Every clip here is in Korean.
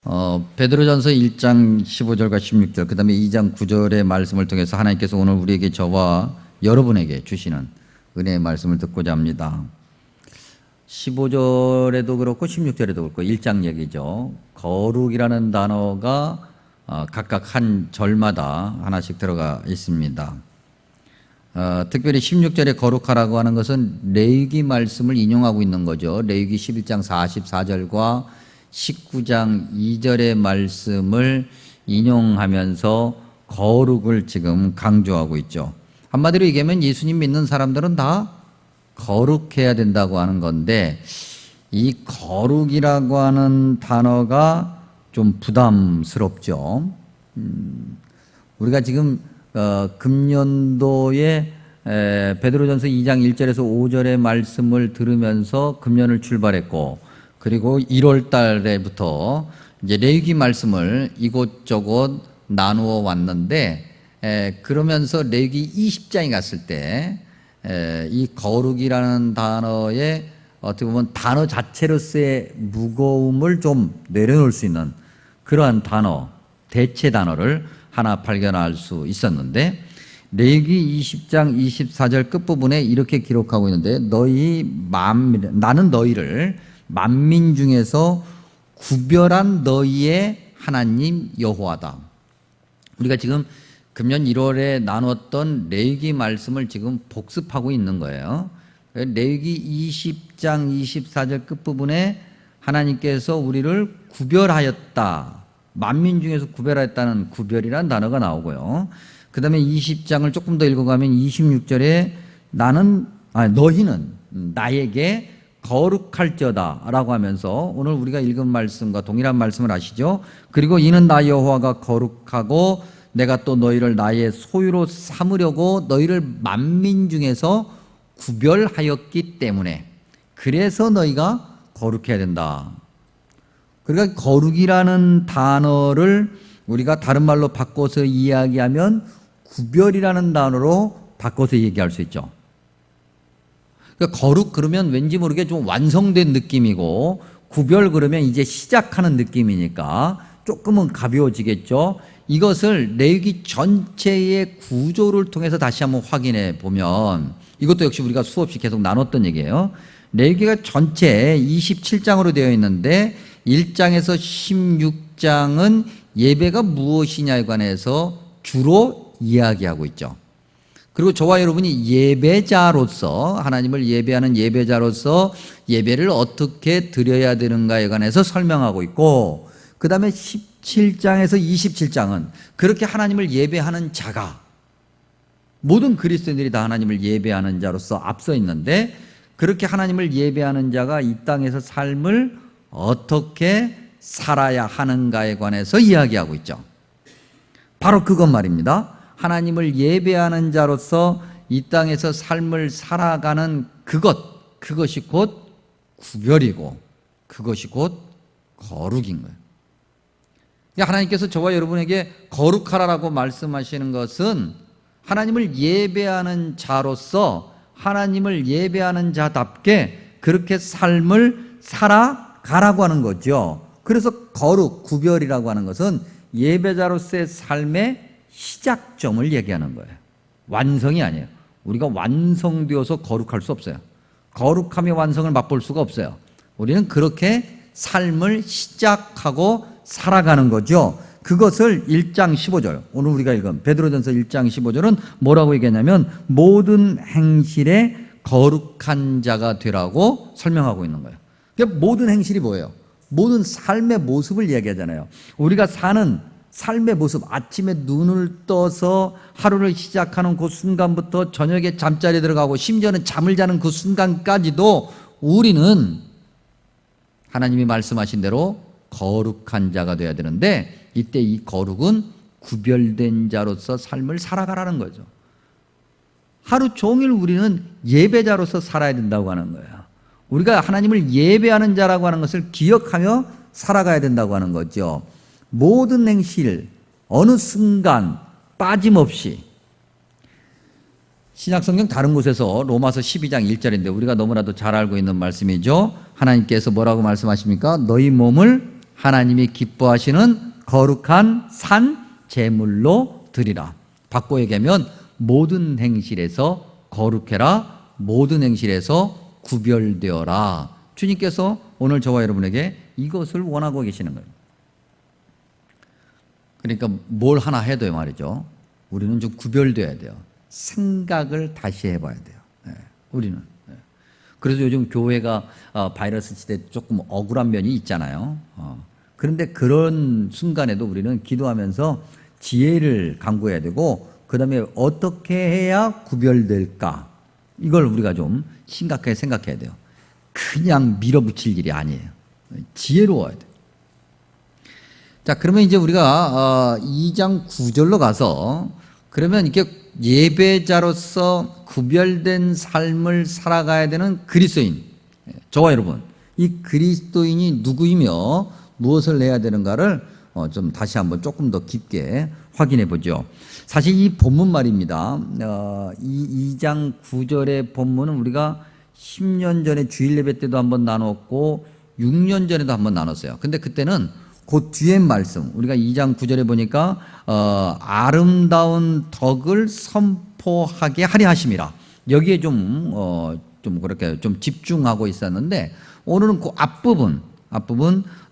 베드로전서 1장 15절과 16절, 그 다음에 2장 9절의 말씀을 통해서 하나님께서 오늘 우리에게 저와 여러분에게 주시는 은혜의 말씀을 듣고자 합니다. 15절에도 그렇고 16절에도 그렇고 1장 얘기죠. 거룩이라는 단어가 각각 한 절마다 하나씩 들어가 있습니다. 특별히 16절에 거룩하라고 하는 것은 레위기 말씀을 인용하고 있는 거죠. 레위기 11장 44절과 19장 2절의 말씀을 인용하면서 거룩을 지금 강조하고 있죠. 한마디로 얘기하면 예수님 믿는 사람들은 다 거룩해야 된다고 하는 건데, 이 거룩이라고 하는 단어가 좀 부담스럽죠. 우리가 지금 금년도에 베드로전서 2장 1절에서 5절의 말씀을 들으면서 금년을 출발했고, 그리고 1월 달에부터 이제 레위기 말씀을 이곳저곳 나누어 왔는데, 그러면서 레위기 20장에 갔을 때 이 거룩이라는 단어의 어떻게 보면 단어 자체로서의 무거움을 좀 내려놓을 수 있는 그러한 단어, 대체 단어를 하나 발견할 수 있었는데, 레위기 20장 24절 끝부분에 이렇게 기록하고 있는데, 나는 너희를 만민 중에서 구별한 너희의 하나님 여호와다. 우리가 지금 금년 1월에 나눴던 레위기 말씀을 지금 복습하고 있는 거예요. 레위기 20장 24절 끝부분에 하나님께서 우리를 구별하였다, 만민 중에서 구별하였다는 구별이라는 단어가 나오고요. 그 다음에 20장을 조금 더 읽어가면 26절에 너희는 나에게 거룩할지어다 라고 하면서, 오늘 우리가 읽은 말씀과 동일한 말씀을 아시죠? 그리고 이는 나 여호와가 거룩하고 내가 또 너희를 나의 소유로 삼으려고 너희를 만민 중에서 구별하였기 때문에, 그래서 너희가 거룩해야 된다. 그러니까 거룩이라는 단어를 우리가 다른 말로 바꿔서 이야기하면 구별이라는 단어로 바꿔서 얘기할 수 있죠. 그러니까 거룩 그러면 왠지 모르게 좀 완성된 느낌이고, 구별 그러면 이제 시작하는 느낌이니까 조금은 가벼워지겠죠. 이것을 레위기 전체의 구조를 통해서 다시 한번 확인해 보면, 이것도 역시 우리가 수없이 계속 나눴던 얘기예요. 레위기가 전체 27장으로 되어 있는데 1장에서 16장은 예배가 무엇이냐에 관해서 주로 이야기하고 있죠. 그리고 저와 여러분이 예배자로서, 하나님을 예배하는 예배자로서 예배를 어떻게 드려야 되는가에 관해서 설명하고 있고, 그 다음에 17장에서 27장은 그렇게 하나님을 예배하는 자가, 모든 그리스도인들이 다 하나님을 예배하는 자로서 앞서 있는데, 그렇게 하나님을 예배하는 자가 이 땅에서 삶을 어떻게 살아야 하는가에 관해서 이야기하고 있죠. 바로 그것 말입니다. 하나님을 예배하는 자로서 이 땅에서 삶을 살아가는 그것이 곧 구별이고, 그것이 곧 거룩인 거예요. 그러니까 하나님께서 저와 여러분에게 거룩하라고 말씀하시는 것은 하나님을 예배하는 자로서 하나님을 예배하는 자답게 그렇게 삶을 살아가라고 하는 거죠. 그래서 거룩, 구별이라고 하는 것은 예배자로서의 삶의 시작점을 얘기하는 거예요. 완성이 아니에요. 우리가 완성되어서 거룩할 수 없어요. 거룩함의 완성을 맛볼 수가 없어요. 우리는 그렇게 삶을 시작하고 살아가는 거죠. 그것을 1장 15절, 오늘 우리가 읽은 베드로전서 1장 15절은 뭐라고 얘기하냐면, 모든 행실에 거룩한 자가 되라고 설명하고 있는 거예요. 그러니까 모든 행실이 뭐예요? 모든 삶의 모습을 얘기하잖아요. 우리가 사는 삶의 모습, 아침에 눈을 떠서 하루를 시작하는 그 순간부터 저녁에 잠자리에 들어가고 심지어는 잠을 자는 그 순간까지도 우리는 하나님이 말씀하신 대로 거룩한 자가 되어야 되는데, 이때 이 거룩은 구별된 자로서 삶을 살아가라는 거죠. 하루 종일 우리는 예배자로서 살아야 된다고 하는 거예요. 우리가 하나님을 예배하는 자라고 하는 것을 기억하며 살아가야 된다고 하는 거죠. 모든 행실, 어느 순간 빠짐없이. 신약성경 다른 곳에서 로마서 12장 1절인데 우리가 너무나도 잘 알고 있는 말씀이죠. 하나님께서 뭐라고 말씀하십니까? 너희 몸을 하나님이 기뻐하시는 거룩한 산 제물로 드리라. 바꿔 얘기하면 모든 행실에서 거룩해라, 모든 행실에서 구별되어라. 주님께서 오늘 저와 여러분에게 이것을 원하고 계시는 거예요. 그러니까 뭘 하나 해도 말이죠, 우리는 좀 구별돼야 돼요. 생각을 다시 해봐야 돼요. 우리는. 그래서 요즘 교회가 바이러스 시대 조금 억울한 면이 있잖아요. 그런데 그런 순간에도 우리는 기도하면서 지혜를 강구해야 되고, 그 다음에 어떻게 해야 구별될까, 이걸 우리가 좀 심각하게 생각해야 돼요. 그냥 밀어붙일 일이 아니에요. 지혜로워야 돼요. 자, 그러면 이제 우리가 2장 9절로 가서, 그러면 이렇게 예배자로서 구별된 삶을 살아가야 되는 그리스도인, 저와 여러분, 이 그리스도인이 누구이며 무엇을 해야 되는가를 좀 다시 한번 조금 더 깊게 확인해 보죠. 사실 이 본문 말입니다. 이 2장 9절의 본문은 우리가 10년 전에 주일 예배 때도 한번 나눴고 6년 전에도 한번 나눴어요. 근데 그때는 그 뒤에 말씀, 우리가 2장 9절에 보니까 아름다운 덕을 선포하게 하려 하심이라, 여기에 좀 그렇게 좀 집중하고 있었는데, 오늘은 그 앞부분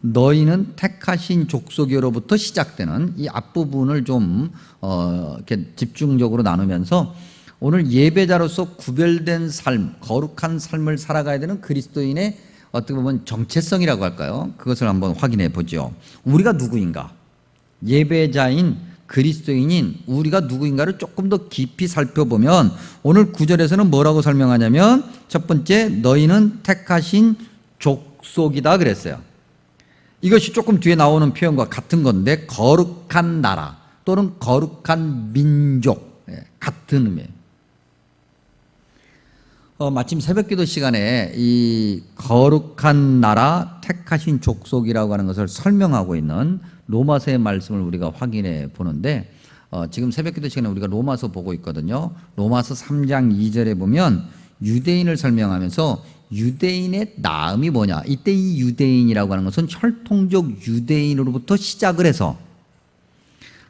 너희는 택하신 족속으로부터 시작되는 이 앞부분을 좀 이렇게 집중적으로 나누면서, 오늘 예배자로서 구별된 삶, 거룩한 삶을 살아가야 되는 그리스도인의 어떻게 보면 정체성이라고 할까요? 그것을 한번 확인해 보죠. 우리가 누구인가? 예배자인 그리스도인인 우리가 누구인가를 조금 더 깊이 살펴보면, 오늘 9절에서는 뭐라고 설명하냐면, 첫 번째, 너희는 택하신 족속이다 그랬어요. 이것이 조금 뒤에 나오는 표현과 같은 건데, 거룩한 나라 또는 거룩한 민족, 같은 의미예요. 마침 새벽기도 시간에 이 거룩한 나라, 택하신 족속이라고 하는 것을 설명하고 있는 로마서의 말씀을 우리가 확인해 보는데, 지금 새벽기도 시간에 우리가 로마서 보고 있거든요. 로마서 3장 2절에 보면 유대인을 설명하면서 유대인의 나음이 뭐냐, 이때 이 유대인이라고 하는 것은 혈통적 유대인으로부터 시작을 해서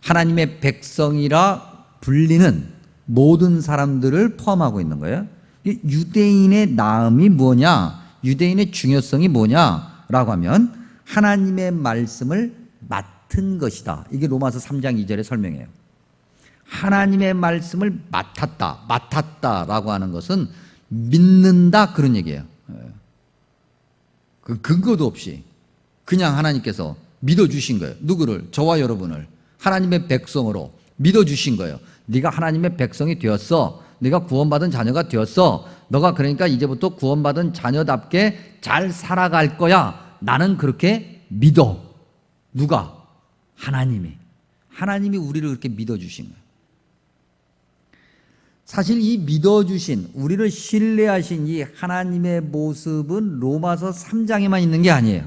하나님의 백성이라 불리는 모든 사람들을 포함하고 있는 거예요. 유대인의 나음이 뭐냐, 유대인의 중요성이 뭐냐라고 하면 하나님의 말씀을 맡은 것이다. 이게 로마서 3장 2절의 설명이에요. 하나님의 말씀을 맡았다라고 하는 것은 믿는다, 그런 얘기예요. 그 근거도 없이 그냥 하나님께서 믿어주신 거예요. 누구를? 저와 여러분을 하나님의 백성으로 믿어주신 거예요. 네가 하나님의 백성이 되었어. 네가 구원받은 자녀가 되었어. 너가 그러니까 이제부터 구원받은 자녀답게 잘 살아갈 거야. 나는 그렇게 믿어. 누가? 하나님이 우리를 그렇게 믿어주신 거예요. 사실 이 믿어주신, 우리를 신뢰하신 이 하나님의 모습은 로마서 3장에만 있는 게 아니에요.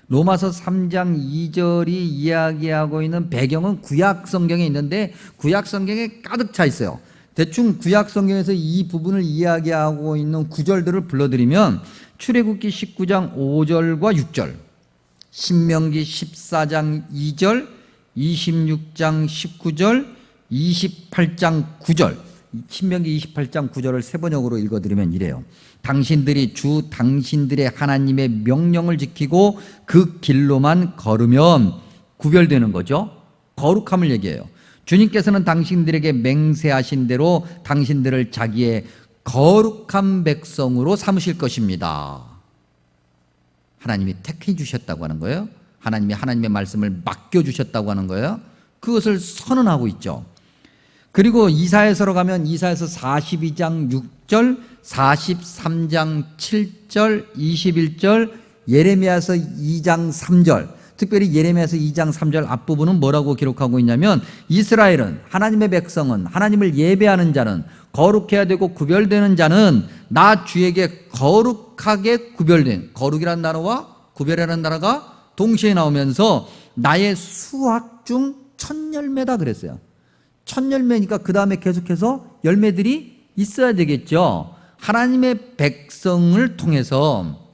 로마서 3장 2절이 이야기하고 있는 배경은 구약 성경에 있는데, 구약 성경에 가득 차 있어요. 대충 구약 성경에서 이 부분을 이야기하고 있는 구절들을 불러드리면, 출애굽기 19장 5절과 6절, 신명기 14장 2절, 26장 19절, 28장 9절, 신명기 28장 9절을 세 번역으로 읽어드리면 이래요. 당신들이 주 당신들의 하나님의 명령을 지키고 그 길로만 걸으면, 구별되는 거죠. 거룩함을 얘기해요. 주님께서는 당신들에게 맹세하신 대로 당신들을 자기의 거룩한 백성으로 삼으실 것입니다. 하나님이 택해 주셨다고 하는 거예요. 하나님의 말씀을 맡겨주셨다고 하는 거예요. 그것을 선언하고 있죠. 그리고 이사야서로 가면 이사야서 42장 6절, 43장 7절, 21절, 예레미야서 2장 3절, 특별히 예레미야서 2장 3절 앞부분은 뭐라고 기록하고 있냐면, 이스라엘은, 하나님의 백성은, 하나님을 예배하는 자는, 거룩해야 되고 구별되는 자는 나 주에게 거룩하게 구별된, 거룩이라는 단어와 구별이라는 단어가 동시에 나오면서 나의 수확 중 첫 열매다 그랬어요. 첫 열매니까 그 다음에 계속해서 열매들이 있어야 되겠죠. 하나님의 백성을 통해서,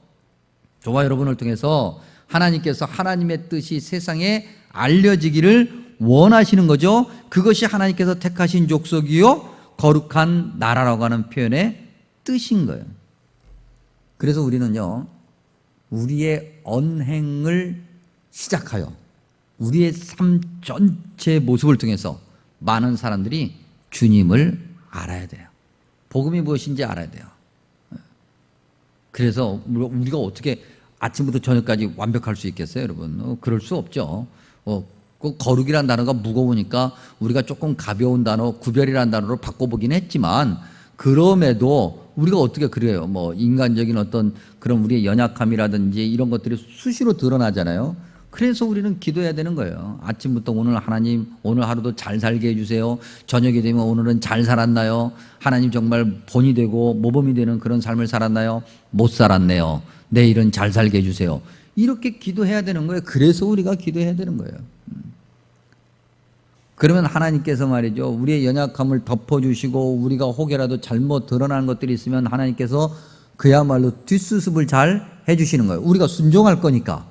저와 여러분을 통해서 하나님께서 하나님의 뜻이 세상에 알려지기를 원하시는 거죠. 그것이 하나님께서 택하신 족속이요 거룩한 나라라고 하는 표현의 뜻인 거예요. 그래서 우리는요, 우리의 언행을 시작하여 우리의 삶 전체의 모습을 통해서 많은 사람들이 주님을 알아야 돼요. 복음이 무엇인지 알아야 돼요. 그래서 우리가 어떻게 아침부터 저녁까지 완벽할 수 있겠어요, 여러분? 그럴 수 없죠. 그 거룩이라는 단어가 무거우니까 우리가 조금 가벼운 단어, 구별이라는 단어로 바꿔보긴 했지만, 그럼에도 우리가 어떻게 그래요? 뭐 인간적인 어떤 그런 우리의 연약함이라든지 이런 것들이 수시로 드러나잖아요. 그래서 우리는 기도해야 되는 거예요. 아침부터 오늘 하나님, 오늘 하루도 잘 살게 해주세요. 저녁이 되면 오늘은 잘 살았나요? 하나님 정말 본이 되고 모범이 되는 그런 삶을 살았나요? 못 살았네요. 내일은 잘 살게 해주세요. 이렇게 기도해야 되는 거예요. 그래서 우리가 기도해야 되는 거예요. 그러면 하나님께서 말이죠, 우리의 연약함을 덮어주시고 우리가 혹여라도 잘못 드러나는 것들이 있으면 하나님께서 그야말로 뒷수습을 잘 해주시는 거예요. 우리가 순종할 거니까.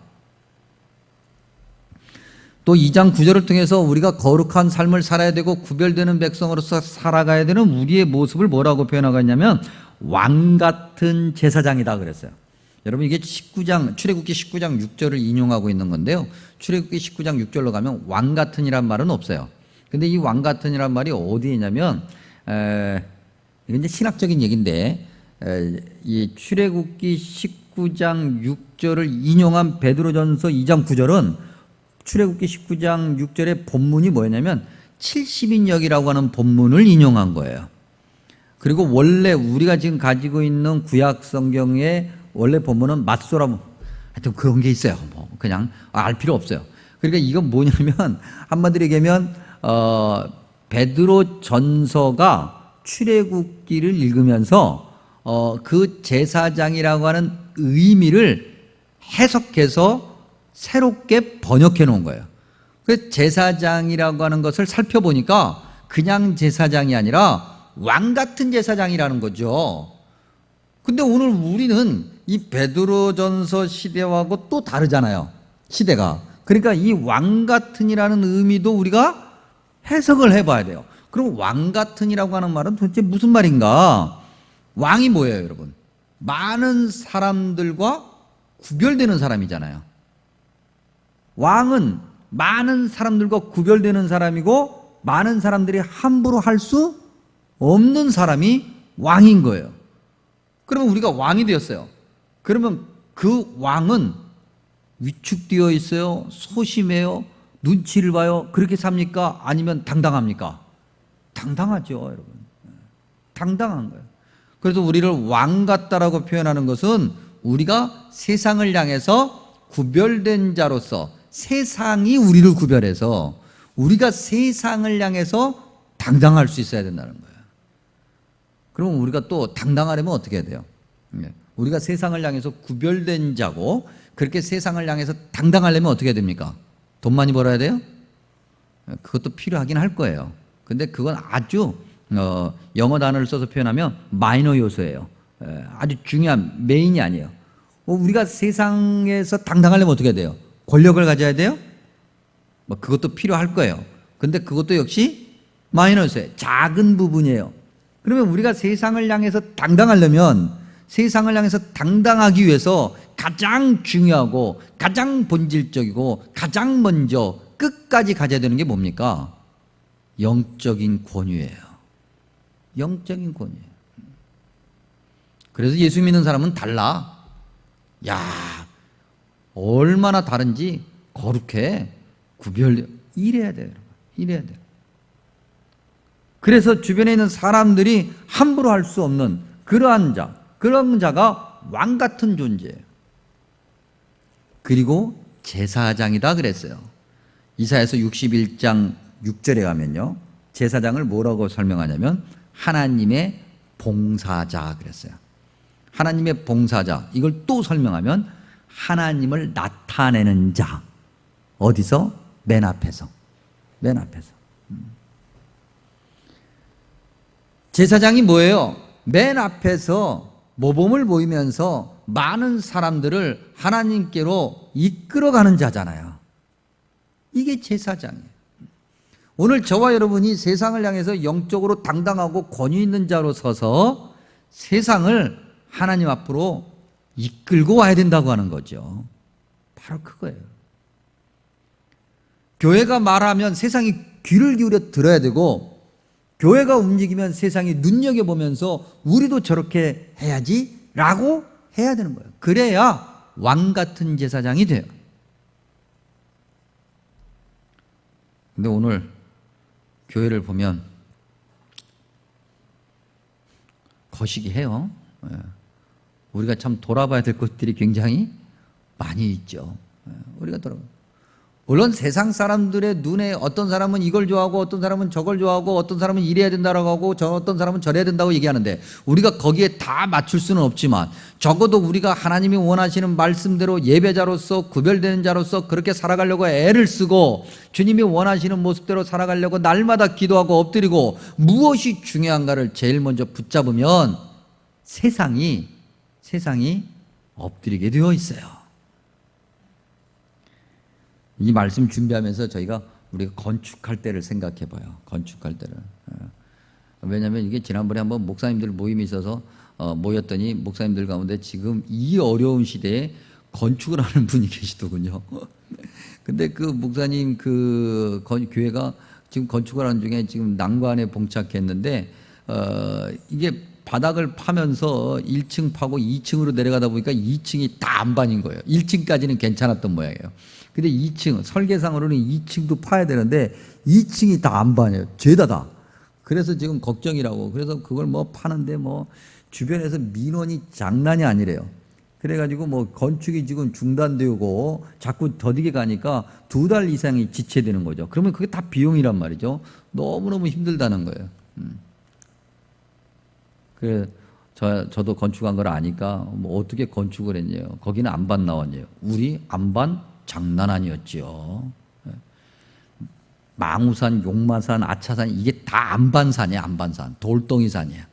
또 2장 9절을 통해서 우리가 거룩한 삶을 살아야 되고 구별되는 백성으로서 살아가야 되는 우리의 모습을 뭐라고 표현하고 있냐면 왕같은 제사장이다 그랬어요. 여러분, 이게 19장, 출애굽기 19장 6절을 인용하고 있는 건데요, 출애굽기 19장 6절로 가면 왕같은이란 말은 없어요. 근데 이 왕같은이란 말이 어디에 있냐면, 이건 이제 신학적인 얘기인데, 이 출애굽기 19장 6절을 인용한 베드로전서 2장 9절은 출애굽기 19장 6절의 본문이 뭐였냐면 70인역이라고 하는 본문을 인용한 거예요. 그리고 원래 우리가 지금 가지고 있는 구약 성경의 원래 본문은 맞소라, 하여튼 그런 게 있어요. 뭐 그냥 알 필요 없어요. 그러니까 이건 뭐냐면 한마디로 얘기하면 베드로 전서가 출애굽기를 읽으면서 그 제사장이라고 하는 의미를 해석해서 새롭게 번역해 놓은 거예요. 그 제사장이라고 하는 것을 살펴보니까 그냥 제사장이 아니라 왕 같은 제사장이라는 거죠. 근데 오늘 우리는 이 베드로전서 시대하고 또 다르잖아요, 시대가. 그러니까 이 왕 같은이라는 의미도 우리가 해석을 해봐야 돼요. 그럼 왕 같은이라고 하는 말은 도대체 무슨 말인가? 왕이 뭐예요, 여러분? 많은 사람들과 구별되는 사람이잖아요. 왕은 많은 사람들과 구별되는 사람이고 많은 사람들이 함부로 할 수 없는 사람이 왕인 거예요. 그러면 우리가 왕이 되었어요. 그러면 그 왕은 위축되어 있어요? 소심해요? 눈치를 봐요? 그렇게 삽니까? 아니면 당당합니까? 당당하죠, 여러분. 당당한 거예요. 그래서 우리를 왕 같다라고 표현하는 것은 우리가 세상을 향해서 구별된 자로서, 세상이 우리를 구별해서 우리가 세상을 향해서 당당할 수 있어야 된다는 거예요. 그럼 우리가 또 당당하려면 어떻게 해야 돼요? 우리가 세상을 향해서 구별된 자고 그렇게 세상을 향해서 당당하려면 어떻게 해야 됩니까? 돈 많이 벌어야 돼요? 그것도 필요하긴 할 거예요. 근데 그건 아주 영어 단어를 써서 표현하면 마이너 요소예요. 아주 중요한 메인이 아니에요. 우리가 세상에서 당당하려면 어떻게 해야 돼요? 권력을 가져야 돼요? 뭐 그것도 필요할 거예요. 근데 그것도 역시 마이너 요소예요. 작은 부분이에요. 그러면 우리가 세상을 향해서 당당하려면, 세상을 향해서 당당하기 위해서 가장 중요하고 가장 본질적이고 가장 먼저 끝까지 가져야 되는 게 뭡니까? 영적인 권위예요. 영적인 권위예요. 그래서 예수 믿는 사람은 달라. 야, 얼마나 다른지 거룩해. 이래야 돼요. 이래야 돼요. 그래서 주변에 있는 사람들이 함부로 할 수 없는 그러한 자, 그런 자가 왕 같은 존재예요. 그리고 제사장이다 그랬어요. 이사야서 61장 6절에 가면요, 제사장을 뭐라고 설명하냐면 하나님의 봉사자 그랬어요. 하나님의 봉사자, 이걸 또 설명하면 하나님을 나타내는 자. 어디서? 맨 앞에서. 맨 앞에서. 제사장이 뭐예요? 맨 앞에서 모범을 보이면서 많은 사람들을 하나님께로 이끌어가는 자잖아요. 이게 제사장이에요. 오늘 저와 여러분이 세상을 향해서 영적으로 당당하고 권위 있는 자로 서서 세상을 하나님 앞으로 이끌고 와야 된다고 하는 거죠. 바로 그거예요. 교회가 말하면 세상이 귀를 기울여 들어야 되고, 교회가 움직이면 세상이 눈여겨보면서 우리도 저렇게 해야지 라고 해야 되는 거예요. 그래야 왕 같은 제사장이 돼요. 근데 오늘 교회를 보면 거시기해요. 우리가 참 돌아봐야 될 것들이 굉장히 많이 있죠. 우리가 물론 세상 사람들의 눈에 어떤 사람은 이걸 좋아하고 어떤 사람은 저걸 좋아하고 어떤 사람은 이래야 된다고 하고 어떤 사람은 저래야 된다고 얘기하는데, 우리가 거기에 다 맞출 수는 없지만 적어도 우리가 하나님이 원하시는 말씀대로 예배자로서 구별되는 자로서 그렇게 살아가려고 애를 쓰고 주님이 원하시는 모습대로 살아가려고 날마다 기도하고 엎드리고 무엇이 중요한가를 제일 먼저 붙잡으면 세상이 엎드리게 되어 있어요. 이 말씀 준비하면서 우리가 건축할 때를 생각해 봐요. 건축할 때를. 왜냐하면 이게 지난번에 한번 목사님들 모임이 있어서 모였더니 목사님들 가운데 지금 이 어려운 시대에 건축을 하는 분이 계시더군요. 근데 그 목사님 교회가 지금 건축을 하는 중에 지금 난관에 봉착했는데, 이게 바닥을 파면서 1층 파고 2층으로 내려가다 보니까 2층이 다 안반인 거예요. 1층까지는 괜찮았던 모양이에요. 근데 2층, 설계상으로는 2층도 파야 되는데 2층이 다 안반이에요. 죄다 다. 그래서 지금 걱정이라고. 그래서 그걸 파는데 주변에서 민원이 장난이 아니래요. 그래가지고 건축이 지금 중단되고 자꾸 더디게 가니까 2달 이상이 지체되는 거죠. 그러면 그게 다 비용이란 말이죠. 너무너무 힘들다는 거예요. 저도 건축한 걸 아니까 어떻게 건축을 했냐요. 거기는 안반 나왔냐요. 우리 안반 장난 아니었죠. 망우산, 용마산, 아차산 이게 다 안반산이야. 안반산, 돌덩이산이야.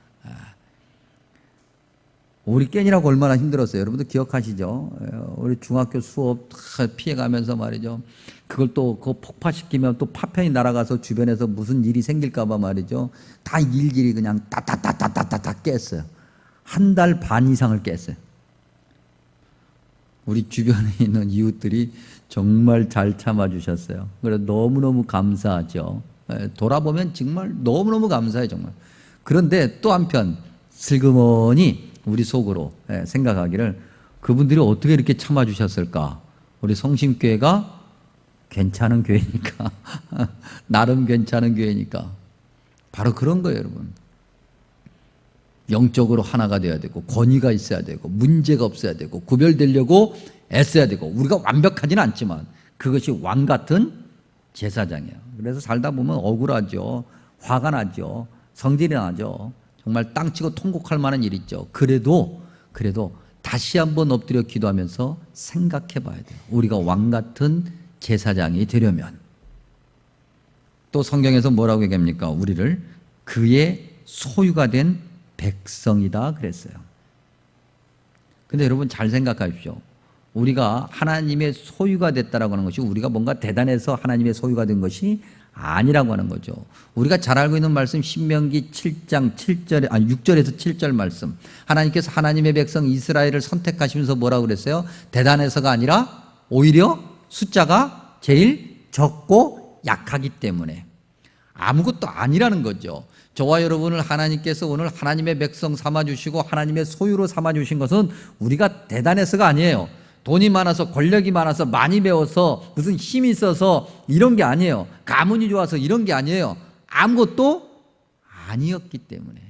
우리 깨니라고 얼마나 힘들었어요. 여러분들 기억하시죠? 우리 중학교 수업 피해가면서 말이죠. 그걸 또 그거 폭파시키면 또 파편이 날아가서 주변에서 무슨 일이 생길까봐 말이죠. 다 일일이 그냥 따따따따따따 깼어요. 1달 반 이상을 깼어요. 우리 주변에 있는 이웃들이 정말 잘 참아주셨어요. 그래서 너무너무 감사하죠. 돌아보면 정말 너무너무 감사해요. 정말. 그런데 또 한편 슬그머니 우리 속으로 생각하기를, 그분들이 어떻게 이렇게 참아주셨을까. 우리 성심교회가 괜찮은 교회니까 나름 괜찮은 교회니까. 바로 그런 거예요. 여러분, 영적으로 하나가 돼야 되고 권위가 있어야 되고 문제가 없어야 되고 구별되려고 애써야 되고, 우리가 완벽하지는 않지만 그것이 왕 같은 제사장이에요. 그래서 살다 보면 억울하죠. 화가 나죠. 성질이 나죠. 정말 땅치고 통곡할 만한 일이 있죠. 그래도 다시 한번 엎드려 기도하면서 생각해 봐야 돼요. 우리가 왕 같은 제사장이 되려면. 또 성경에서 뭐라고 얘기합니까? 우리를 그의 소유가 된 백성이다 그랬어요. 근데 여러분 잘 생각하십시오. 우리가 하나님의 소유가 됐다라고 하는 것이 우리가 뭔가 대단해서 하나님의 소유가 된 것이 아니라고 하는 거죠. 우리가 잘 알고 있는 말씀 신명기 7장 7절에 6절에서 7절 말씀. 하나님께서 하나님의 백성 이스라엘을 선택하시면서 뭐라고 그랬어요? 대단해서가 아니라 오히려 숫자가 제일 적고 약하기 때문에. 아무것도 아니라는 거죠. 저와 여러분을 하나님께서 오늘 하나님의 백성 삼아주시고 하나님의 소유로 삼아주신 것은 우리가 대단해서가 아니에요. 돈이 많아서 권력이 많아서 많이 배워서 무슨 힘이 있어서 이런 게 아니에요. 가문이 좋아서 이런 게 아니에요. 아무것도 아니었기 때문에.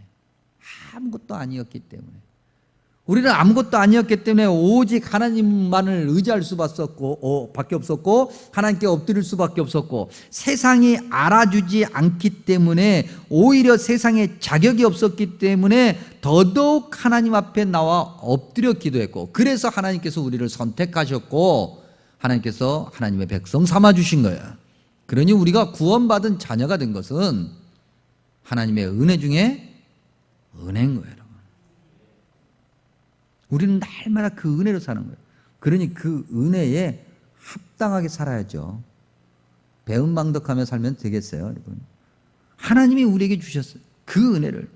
우리는 아무것도 아니었기 때문에 오직 하나님만을 의지할 수밖에 없었고 하나님께 엎드릴 수밖에 없었고, 세상이 알아주지 않기 때문에 오히려 세상에 자격이 없었기 때문에 더더욱 하나님 앞에 나와 엎드려 기도했고, 그래서 하나님께서 우리를 선택하셨고 하나님께서 하나님의 백성 삼아주신 거예요. 그러니 우리가 구원받은 자녀가 된 것은 하나님의 은혜 중에 은혜인 거예요. 우리는 날마다 그 은혜로 사는 거예요. 그러니 그 은혜에 합당하게 살아야죠. 배은망덕하며 살면 되겠어요, 여러분? 하나님이 우리에게 주셨어요. 그 은혜를.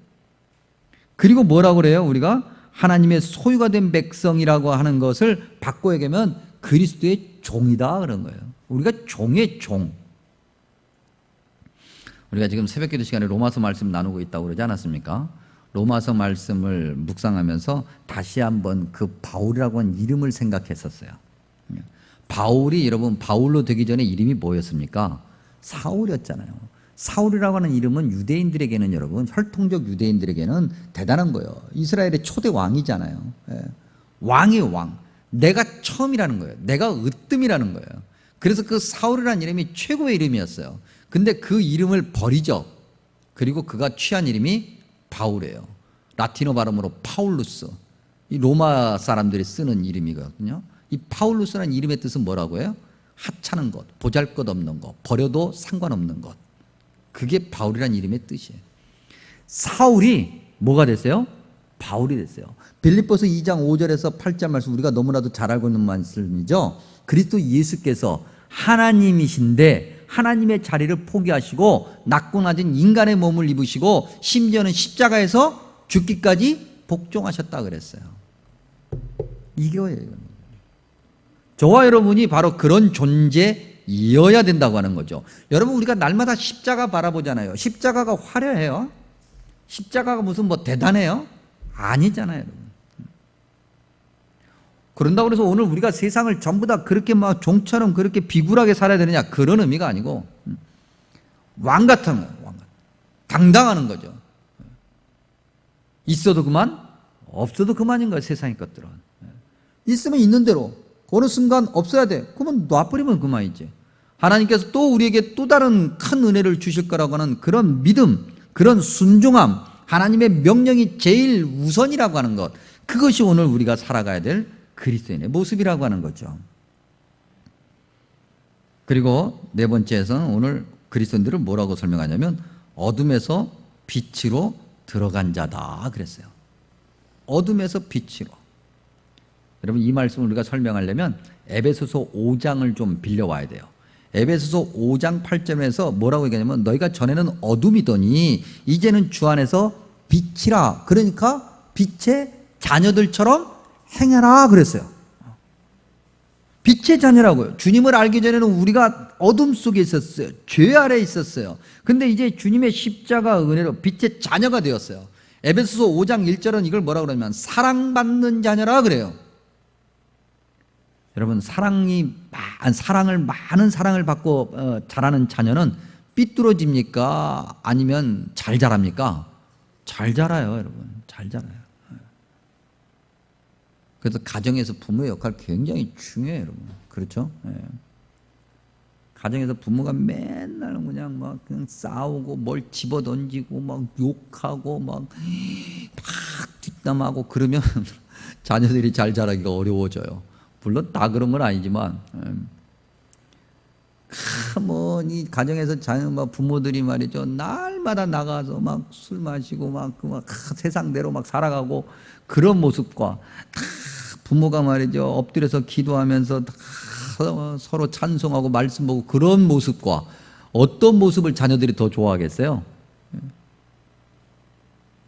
그리고 뭐라고 그래요? 우리가 하나님의 소유가 된 백성이라고 하는 것을 바꿔 얘기하면 그리스도의 종이다 그런 거예요. 우리가 종의 종. 우리가 지금 새벽기도 시간에 로마서 말씀 나누고 있다고 그러지 않았습니까? 로마서 말씀을 묵상하면서 다시 한번 그 바울이라고 하는 이름을 생각했었어요. 바울이 여러분 바울로 되기 전에 이름이 뭐였습니까? 사울이었잖아요. 사울이라고 하는 이름은 유대인들에게는 여러분 혈통적 유대인들에게는 대단한 거예요. 이스라엘의 초대 왕이잖아요. 왕이 왕. 내가 처음이라는 거예요. 내가 으뜸이라는 거예요. 그래서 그 사울이라는 이름이 최고의 이름이었어요. 근데 그 이름을 버리죠. 그리고 그가 취한 이름이 바울이에요. 라틴어 발음으로 파울루스. 이 로마 사람들이 쓰는 이름이거든요. 이 파울루스라는 이름의 뜻은 뭐라고 해요? 하찮은 것, 보잘것없는 것, 버려도 상관없는 것. 그게 바울이라는 이름의 뜻이에요. 사울이 뭐가 됐어요? 바울이 됐어요. 빌립보서 2장 5절에서 8절 말씀 우리가 너무나도 잘 알고 있는 말씀이죠. 그리스도 예수께서 하나님이신데 하나님의 자리를 포기하시고 낮고 낮은 인간의 몸을 입으시고 심지어는 십자가에서 죽기까지 복종하셨다 그랬어요. 이거예요. 저와 여러분이 바로 그런 존재이어야 된다고 하는 거죠. 여러분 우리가 날마다 십자가 바라보잖아요. 십자가가 화려해요? 십자가가 무슨 뭐 대단해요? 아니잖아요, 여러분. 그런다고 해서 오늘 우리가 세상을 전부 다 그렇게 막 종처럼 그렇게 비굴하게 살아야 되느냐 그런 의미가 아니고 왕 같은 거예요. 왕 같은. 당당하는 거죠. 있어도 그만, 없어도 그만인 거예요. 세상의 것들은. 있으면 있는 대로 어느 순간 없어야 돼. 그러면 놔버리면 그만이지. 하나님께서 또 우리에게 또 다른 큰 은혜를 주실 거라고 하는 그런 믿음, 그런 순종함, 하나님의 명령이 제일 우선이라고 하는 것, 그것이 오늘 우리가 살아가야 될 그리스도인의 모습이라고 하는 거죠. 그리고 네 번째에서는 오늘 그리스도인들을 뭐라고 설명하냐면 어둠에서 빛으로 들어간 자다 그랬어요. 어둠에서 빛으로. 여러분 이 말씀을 우리가 설명하려면 에베소서 5장을 좀 빌려와야 돼요. 에베소서 5장 8절에서 뭐라고 얘기하냐면 너희가 전에는 어둠이더니 이제는 주 안에서 빛이라. 그러니까 빛의 자녀들처럼 행해라 그랬어요. 빛의 자녀라고요. 주님을 알기 전에는 우리가 어둠 속에 있었어요. 죄 아래 있었어요. 근데 이제 주님의 십자가 은혜로 빛의 자녀가 되었어요. 에베소서 5장 1절은 이걸 뭐라고 그러냐면 사랑받는 자녀라 그래요. 여러분 많은 사랑을 받고 자라는 자녀는 삐뚤어집니까? 아니면 잘 자랍니까? 잘 자라요, 여러분. 잘 자라요. 그래서 가정에서 부모의 역할 굉장히 중요해요, 여러분. 그렇죠? 예. 가정에서 부모가 맨날 그냥 싸우고 뭘 집어 던지고 막 욕하고 막 뒷담하고 그러면 자녀들이 잘 자라기가 어려워져요. 물론 다 그런 건 아니지만, 이 가정에서 부모들이 말이죠. 날마다 나가서 막 술 마시고 막 세상대로 막 살아가고 그런 모습과 부모가 말이죠. 엎드려서 기도하면서 서로 찬송하고 말씀 보고 그런 모습과 어떤 모습을 자녀들이 더 좋아하겠어요?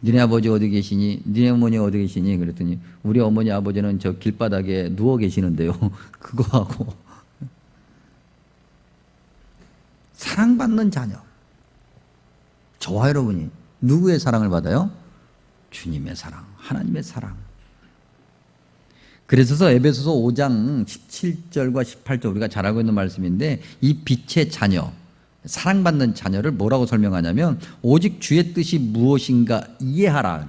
니네 아버지 어디 계시니? 니네 어머니 어디 계시니? 그랬더니 우리 어머니 아버지는 저 길바닥에 누워 계시는데요. 그거 하고. 사랑받는 자녀. 저와 여러분이 누구의 사랑을 받아요? 주님의 사랑, 하나님의 사랑. 그래서 에베소서 5장 17절과 18절 우리가 잘 알고 있는 말씀인데 이 빛의 자녀, 사랑받는 자녀를 뭐라고 설명하냐면 오직 주의 뜻이 무엇인가 이해하라.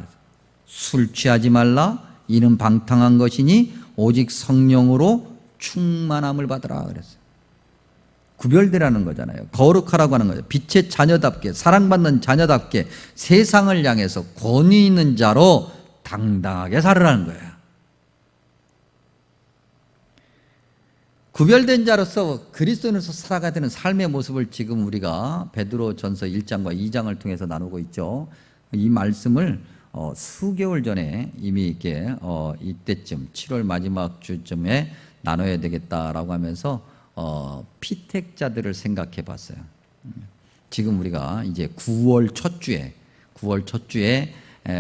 술 취하지 말라. 이는 방탕한 것이니 오직 성령으로 충만함을 받으라 그랬어요. 구별되라는 거잖아요. 거룩하라고 하는 거죠. 빛의 자녀답게 사랑받는 자녀답게 세상을 향해서 권위 있는 자로 당당하게 살으라는 거예요. 구별된 자로서 그리스도인으로서 살아가야 되는 삶의 모습을 지금 우리가 베드로전서 1장과 2장을 통해서 나누고 있죠. 이 말씀을 수개월 전에 이미 이렇게 이때쯤 7월 마지막 주쯤에 나눠야 되겠다라고 하면서 피택자들을 생각해 봤어요. 지금 우리가 이제 9월 첫 주에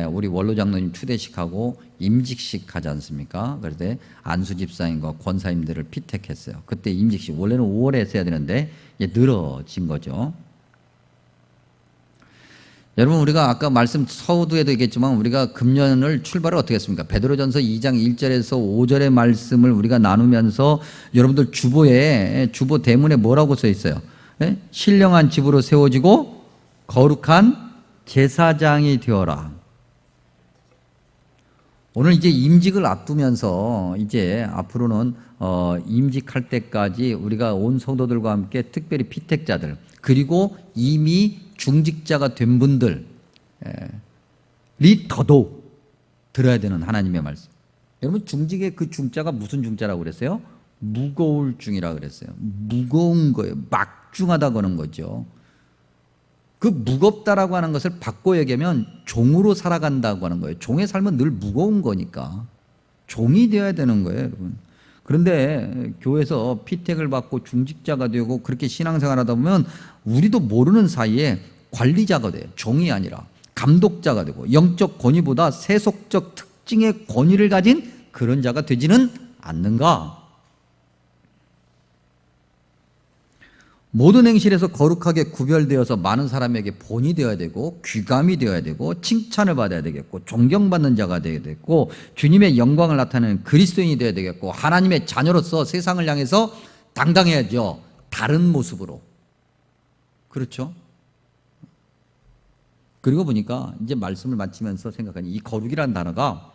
우리 원로 장로님 추대식하고 임직식 하지 않습니까? 그래서 안수 집사님과 권사님들을 피택했어요. 그때 임직식 원래는 5월에 했어야 되는데 이제 늘어진 거죠. 여러분, 우리가 아까 말씀 서두에도 얘기했지만 우리가 금년을 출발을 어떻게 했습니까? 베드로전서 2장 1절에서 5절의 말씀을 우리가 나누면서 여러분들 주보 대문에 뭐라고 써 있어요? 네? 신령한 집으로 세워지고 거룩한 제사장이 되어라. 오늘 이제 임직을 앞두면서 이제 앞으로는 임직할 때까지 우리가 온 성도들과 함께 특별히 피택자들 그리고 이미 중직자가 된 분들이 더더욱 들어야 되는 하나님의 말씀. 여러분, 중직의 그 중자가 무슨 중자라고 그랬어요? 무거울 중이라고 그랬어요. 무거운 거예요. 막중하다고 하는 거죠. 그 무겁다라고 하는 것을 바꿔 얘기하면 종으로 살아간다고 하는 거예요. 종의 삶은 늘 무거운 거니까 종이 되어야 되는 거예요, 여러분. 그런데 교회에서 피택을 받고 중직자가 되고 그렇게 신앙생활하다 보면 우리도 모르는 사이에 관리자가 돼요. 종이 아니라 감독자가 되고 영적 권위보다 세속적 특징의 권위를 가진 그런 자가 되지는 않는가? 모든 행실에서 거룩하게 구별되어서 많은 사람에게 본이 되어야 되고 귀감이 되어야 되고 칭찬을 받아야 되겠고 존경받는 자가 되어야 되겠고 주님의 영광을 나타내는 그리스도인이 되어야 되겠고 하나님의 자녀로서 세상을 향해서 당당해야죠. 다른 모습으로. 그렇죠? 그리고 보니까 이제 말씀을 마치면서 생각하니 이 거룩이라는 단어가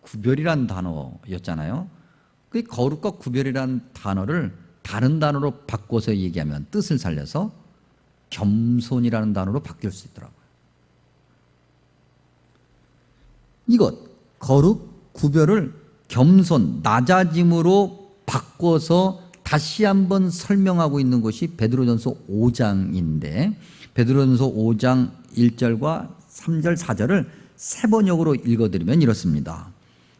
구별이라는 단어였잖아요. 그 거룩과 구별이라는 단어를 다른 단어로 바꿔서 얘기하면 뜻을 살려서 겸손이라는 단어로 바뀔 수 있더라고요. 이것 거룩, 구별을 겸손, 낮아짐으로 바꿔서 다시 한번 설명하고 있는 것이 베드로전서 5장인데 베드로전서 5장 1절과 3절, 4절을 세 번역으로 읽어드리면 이렇습니다.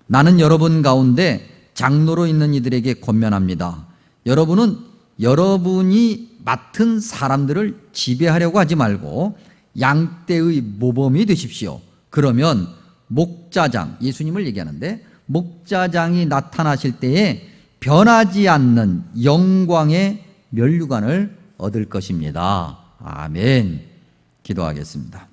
나는 여러분 가운데 장로로 있는 이들에게 권면합니다. 여러분은 여러분이 맡은 사람들을 지배하려고 하지 말고 양떼의 모범이 되십시오. 그러면 목자장, 예수님을 얘기하는데 목자장이 나타나실 때에 변하지 않는 영광의 면류관을 얻을 것입니다. 아멘. 기도하겠습니다.